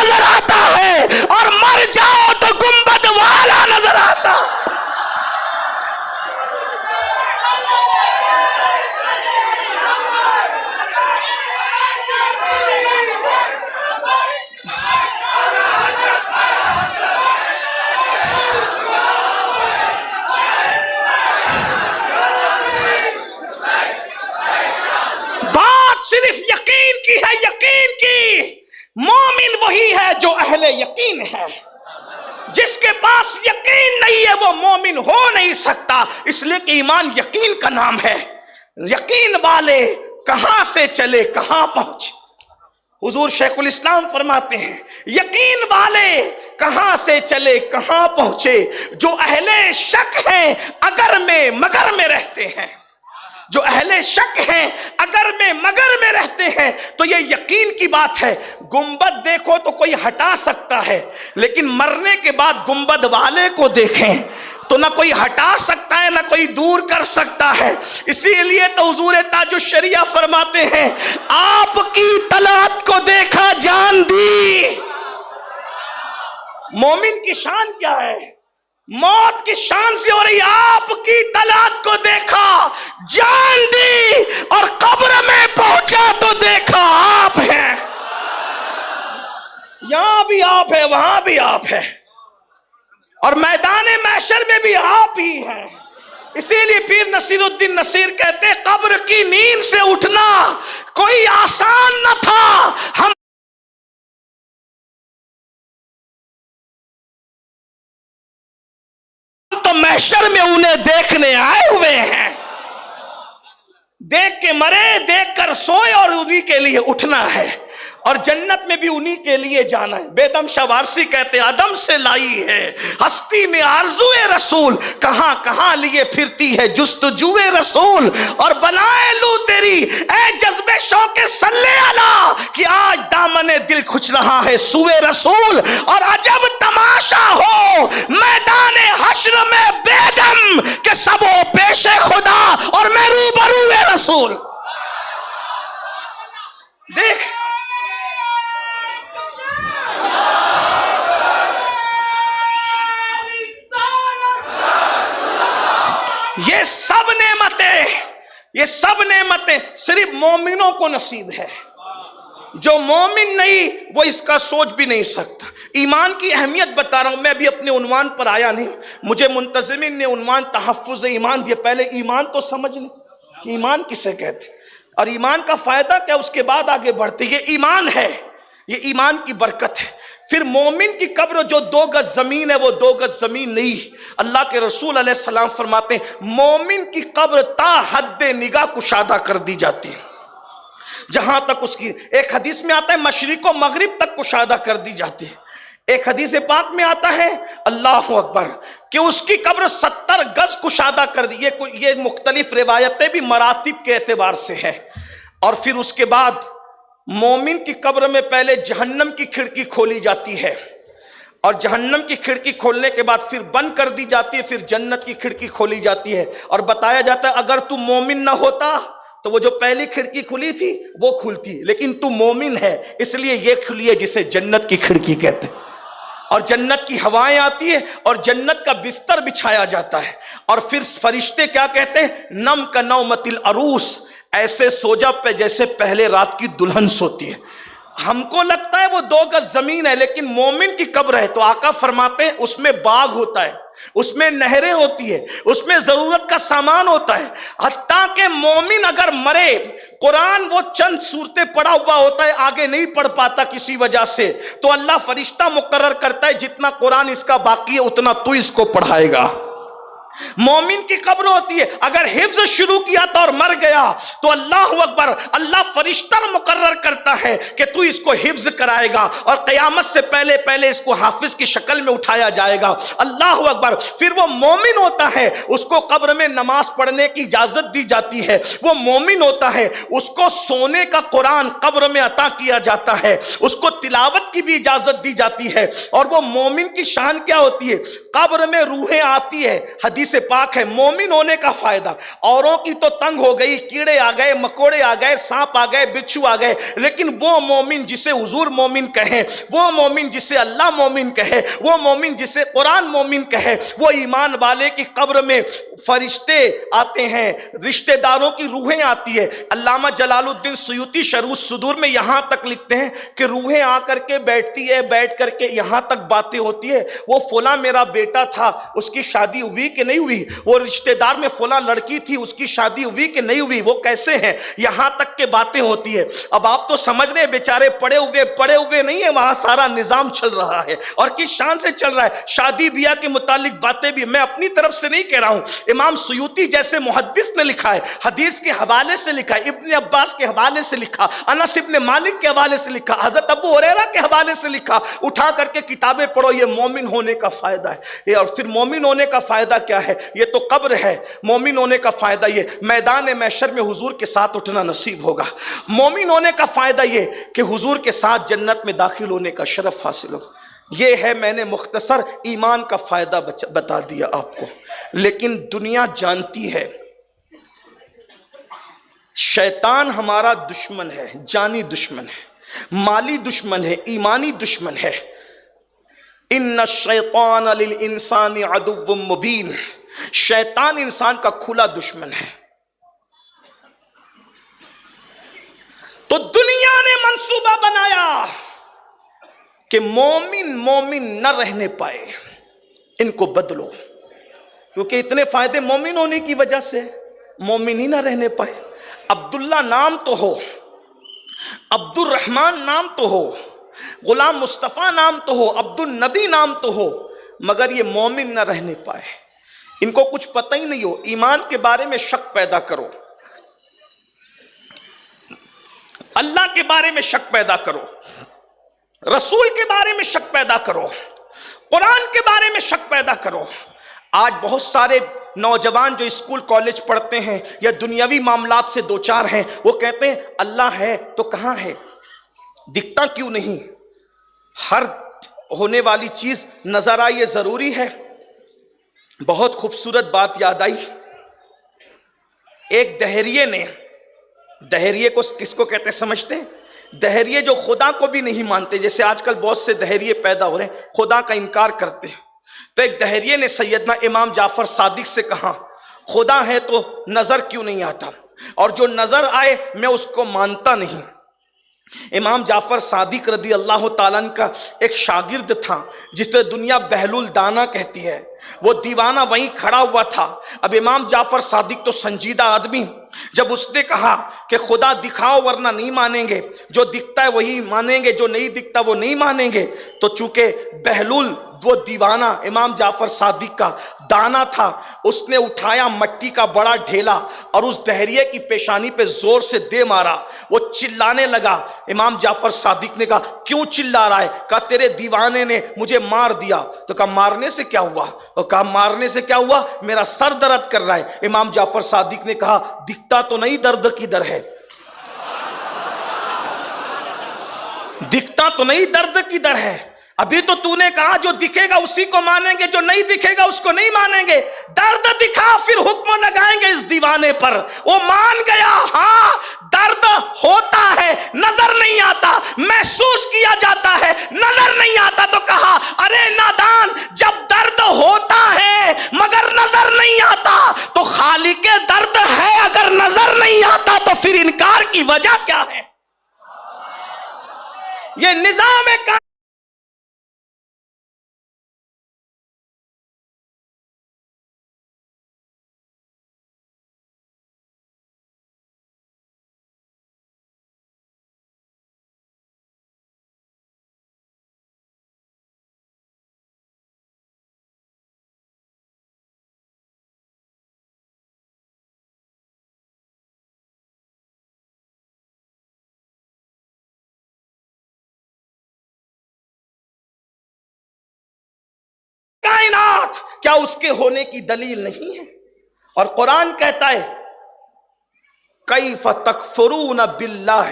نظر آتا ہے اور مر جاؤ تو گنبد والا نظر آتا ہے۔ بات صرف یقین کی ہے، یقین کی۔ مومن وہی ہے جو اہل یقین ہے۔ جس کے پاس یقین نہیں ہے وہ مومن ہو نہیں سکتا، اس لیے کہ ایمان یقین کا نام ہے۔ یقین والے کہاں سے چلے کہاں پہنچے۔ حضور شیخ الاسلام فرماتے ہیں یقین والے کہاں سے چلے کہاں پہنچے، جو اہل شک ہیں اگر میں مگر میں رہتے ہیں، جو اہل شک ہیں اگر میں مگر میں رہتے ہیں، تو یہ یقین کی بات ہے۔ گنبد دیکھو تو کوئی ہٹا سکتا ہے، لیکن مرنے کے بعد گنبد والے کو دیکھیں تو نہ کوئی ہٹا سکتا ہے نہ کوئی دور کر سکتا ہے۔ اسی لیے تو حضور تاج الشریعہ فرماتے ہیں آپ کی طلعت کو دیکھا جان دی۔ مومن کی شان کیا ہے؟ موت کی شان سے ہو رہی، آپ کی طلعت کو دیکھا جان دی، اور قبر میں پہنچا تو دیکھا آپ ہیں۔ یہاں بھی آپ ہے وہاں بھی آپ ہے، اور میدان محشر میں بھی آپ ہی ہیں۔ اسی لیے پیر نصیر الدین نصیر کہتے ہیں قبر کی نیند سے اٹھنا کوئی آسان نہ تھا، ہم تو محشر میں انہیں دیکھنے آئے ہوئے ہیں۔ دیکھ کے مرے، دیکھ کر سوئے، اور انہی کے لیے اٹھنا ہے، اور جنت میں بھی انہی کے لیے جانا ہے۔ بیدم شاہ وارسی کہتے ہیں عدم سے لائی ہے ہستی میں آرزوئے رسول، کہاں کہاں لیے پھرتی ہے جستجوئے رسول، اور بنائے لوں تیری اے جذبے شوق صلی علی کہ آج دامن دل کھچ رہا ہے سوئے رسول، اور عجب تماشا ہو میدان حشر میں بیدم کہ سب ہو پیش خدا اور میں روبروئے رسول۔ دیکھ یہ سب نعمتیں صرف مومنوں کو نصیب ہے، جو مومن نہیں وہ اس کا سوچ بھی نہیں سکتا۔ ایمان کی اہمیت بتا رہا ہوں، میں بھی اپنے عنوان پر آیا نہیں، مجھے منتظمین نے عنوان تحفظ ایمان دیا۔ پہلے ایمان تو سمجھ لیں کہ ایمان کسے کہتے اور ایمان کا فائدہ کیا، اس کے بعد آگے بڑھتے۔ یہ ایمان ہے، یہ ایمان کی برکت ہے۔ پھر مومن کی قبر جو 2 گز زمین ہے وہ 2 گز زمین نہیں۔ اللہ کے رسول علیہ السلام فرماتے ہیں مومن کی قبر تا حد نگاہ کشادہ کر دی جاتی ہے، جہاں تک اس کی، ایک حدیث میں آتا ہے مشرق و مغرب تک کشادہ کر دی جاتی ہے۔ ایک حدیث پاک میں آتا ہے اللہ اکبر کہ اس کی قبر 70 گز کشادہ کر دی۔ یہ مختلف روایتیں بھی مراتب کے اعتبار سے ہیں۔ اور پھر اس کے بعد مومن کی قبر میں پہلے جہنم کی کھڑکی کھولی جاتی ہے، اور جہنم کی کھڑکی کھولنے کے بعد پھر بند کر دی جاتی ہے، پھر جنت کی کھڑکی کھولی جاتی ہے، اور بتایا جاتا ہے اگر تو مومن نہ ہوتا تو وہ جو پہلی کھڑکی کھلی تھی وہ کھلتی، لیکن تو مومن ہے اس لیے یہ کھلی ہے جسے جنت کی کھڑکی کہتے ہیں، اور جنت کی ہوائیں آتی ہے اور جنت کا بستر بچھایا جاتا ہے، اور پھر فرشتے کیا کہتے ہیں نم کا نومت العروس، ایسے سو جا پہ جیسے پہلے رات کی دلہن سوتی ہے۔ ہم کو لگتا ہے وہ 2 گز زمین ہے، لیکن مومن کی قبر ہے تو آقا فرماتے ہیں اس میں باغ ہوتا ہے، اس میں نہریں ہوتی ہے، اس میں ضرورت کا سامان ہوتا ہے۔ حتیٰ کہ مومن اگر مرے، قرآن وہ چند صورتیں پڑھا ہوا ہوتا ہے آگے نہیں پڑھ پاتا کسی وجہ سے، تو اللہ فرشتہ مقرر کرتا ہے جتنا قرآن اس کا باقی ہے اتنا تو اس کو پڑھائے گا۔ مومن کی قبر ہوتی ہے، اگر حفظ شروع کیا تھا اور مر گیا تو اللہ اکبر، اللہ فرشتہ مقرر کرتا ہے کہ تو اس کو حفظ کرائے گا، اور قیامت سے پہلے پہلے اس کو حافظ کی شکل میں اٹھایا جائے گا۔ اللہ اکبر۔ پھر وہ مومن ہوتا ہے، اس کو قبر میں نماز پڑھنے کی اجازت دی جاتی ہے، وہ مومن ہوتا ہے، اس کو سونے کا قرآن قبر میں عطا کیا جاتا ہے، اس کو تلاوت کی بھی اجازت دی جاتی ہے۔ اور وہ مومن کی شان کیا ہوتی ہے، قبر میں روحیں آتی ہے، حدیث से पाक है। मोमिन होने का फायदा, औरों की तो तंग हो गई, कीड़े आ गए, मकोड़े आ गए, सांप आ गए, बिच्छू आ गए, लेकिन वो मोमिन जिसे हुजूर मोमिन कहे, वो मोमिन जिसे अल्लाह मोमिन कहे, वो मोमिन जिसे कुरान मोमिन कहे, वो ईमान वाले की कब्र में फरिश्ते आते हैं, रिश्तेदारों की रूहें आती है। अल्लामा जलालुद्दीन सुयूती शरूह सुदूर में यहां तक लिखते हैं कि रूहें आकर के बैठती है, बैठ करके यहां तक बातें होती है, वो फला मेरा बेटा था, उसकी शादी हुई कि नहीं हुई, वो रिश्तेदार में फला लड़की थी, उसकी शादी हुई कि नहीं हुई, वो कैसे हैं, यहां तक के बातें होती है। अब आप तो समझ रहे बेचारे पड़े हुए नहीं है, वहां सारा निजाम चल रहा है और किस शान से चल रहा है। शादी ब्याह के मुतालिक बातें भी मैं अपनी तरफ से नहीं कह रहा हूं, इमाम सुयूती जैसे मुहद्दिस ने लिखा है, हदीस के हवाले से लिखा है, इब्ने अब्बास के हवाले से लिखा, अनस इब्ने मालिक के हवाले से लिखा, हजरत अबू हुरैरा के हवाले से लिखा, उठा करके किताबें पढ़ो। ये मोमिन होने का फायदा है। ये और फिर मोमिन होने का फायदा क्या है? ये तो कब्र है। मोमिन होने का फायदा ये मैदान महशर में हुजूर के साथ उठना नसीब होगा। मोमिन होने का फायदा ये कि हुजूर के साथ जन्नत में दाखिल होने का शरफ हासिल होगा। ये है, मैंने मुख्तसर ईमान का फायदा बता दिया आपको। लेकिन दुनिया जानती है शैतान हमारा दुश्मन है, जानी दुश्मन है, माली दुश्मन है, ईमानी दुश्मन है। इन्ना शैतान लिल इंसानी अदुव्वुम मुबीन, शैतान इंसान का खुला दुश्मन है। तो दुनिया ने मंसूबा बनाया कि मोमिन न रहने पाए, इनको बदलो, क्योंकि इतने फायदे मोमिन होने की वजह से मोमिन ही ना रहने पाए। अब्दुल्ला नाम तो हो, अब्दुल रहमान नाम तो हो, गुलाम मुस्तफ़ा नाम तो हो, अब्दुल नबी नाम तो हो, मगर ये मोमिन ना रहने पाए। इनको कुछ पता ही नहीं हो। ईमान के बारे में शक पैदा करो, अल्लाह के बारे में शक पैदा करो, रसूल के बारे में शक पैदा करो, कुरान के बारे में शक पैदा करो। आज बहुत सारे नौजवान जो स्कूल कॉलेज पढ़ते हैं या दुनियावी मामलात से दो चार हैं, वो कहते हैं अल्लाह है तो कहाँ है, दिखता क्यों नहीं, हर होने वाली चीज नजर आए, ये जरूरी है। बहुत खूबसूरत बात याद आई, एक दहरिये ने, दहरिये को किसको कहते हैं समझते हैं? दहरिये जो खुदा को भी नहीं मानते, जैसे आजकल बहुत से दहरिये पैदा हो रहे हैं, खुदा का इनकार करते हैं। तो एक दहरिये ने सैयदना इमाम जाफर सादिक से कहा, खुदा है तो नजर क्यों नहीं आता, और जो नजर आए मैं उसको मानता नहीं। इमाम जाफर सादिक रदी अल्लाह ताला का एक शागिर्द था जिसे दुनिया बहलुल दाना कहती है, वो दीवाना वहीं खड़ा हुआ था। अब इमाम जाफर सादिक तो संजीदा आदमी, जब उसने कहा कि खुदा दिखाओ वरना नहीं मानेंगे, जो दिखता है वही मानेंगे, जो नहीं दिखता वो नहीं मानेंगे, तो चूंकि बहलुल वो दीवाना इमाम जाफर सादिक का दाना था, उसने उठाया मट्टी का बड़ा ढेला और उस दहरिये की पेशानी पे जोर से दे मारा। वो चिल्लाने लगा। इमाम जाफर सादिक ने कहा क्यों चिल्ला रहा है? कहा तेरे दीवाने ने मुझे मार दिया। तो कहा मारने से क्या हुआ? और कहा मारने से क्या हुआ, मेरा सर दर्द कर रहा है। इमाम जाफर सादिक ने कहा दिखता तो नहीं दर्द किधर है, दिखता तो नहीं दर्द किधर है। अभी तो तूने कहा जो दिखेगा उसी को मानेंगे, जो नहीं दिखेगा उसको नहीं मानेंगे। दर्द दिखा फिर हुक्म लगाएंगे इस दीवाने पर। वो मान गया, हाँ दर्द होता है, नजर नहीं आता, महसूस किया जाता है, नजर नहीं आता। तो कहा अरे नादान, जब दर्द होता है मगर नजर नहीं आता तो खालिके दर्द है, अगर नजर नहीं आता तो फिर इनकार की वजह क्या है? ये निजाम है। कायनात क्या उसके होने की दलील नहीं है? और कुरान कहता है कैफ तकफुरून बिल्लाह